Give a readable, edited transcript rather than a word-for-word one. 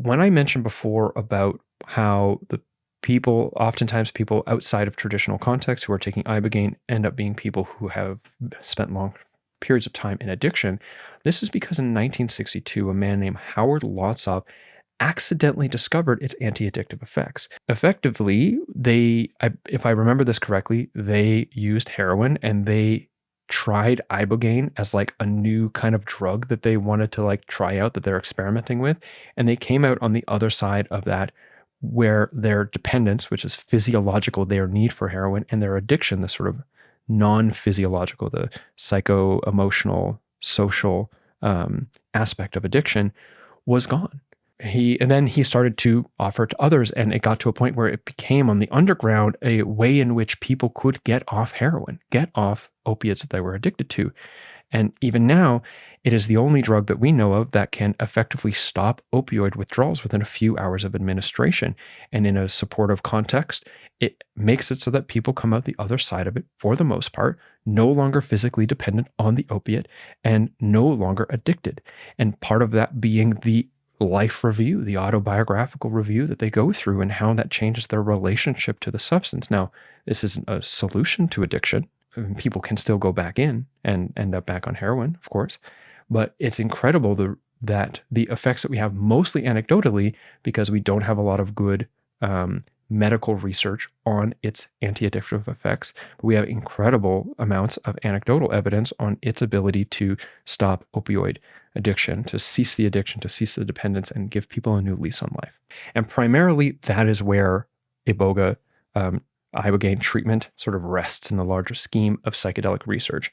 when I mentioned before about how oftentimes people outside of traditional contexts who are taking Ibogaine end up being people who have spent long periods of time in addiction, this is because in 1962, a man named Howard Lotsof accidentally discovered its anti-addictive effects. Effectively, if I remember this correctly, they used heroin and they tried Ibogaine as like a new kind of drug that they wanted to like try out, that they're experimenting with. And they came out on the other side of that, where their dependence, which is physiological, their need for heroin, and their addiction, the sort of non-physiological, the psycho-emotional, social aspect of addiction, was gone. And then he started to offer it to others, and it got to a point where it became on the underground a way in which people could get off heroin, get off opiates that they were addicted to. And even now, it is the only drug that we know of that can effectively stop opioid withdrawals within a few hours of administration. And in a supportive context, it makes it so that people come out the other side of it, for the most part, no longer physically dependent on the opiate and no longer addicted. And part of that being the life review, the autobiographical review that they go through, and how that changes their relationship to the substance. Now, this isn't a solution to addiction. People can still go back in and end up back on heroin, of course, but it's incredible that the effects that we have, mostly anecdotally, because we don't have a lot of good medical research on its anti-addictive effects, but we have incredible amounts of anecdotal evidence on its ability to stop opioid addiction, to cease the addiction, to cease the dependence, and give people a new lease on life. And primarily, that is where Ibogaine treatment sort of rests in the larger scheme of psychedelic research.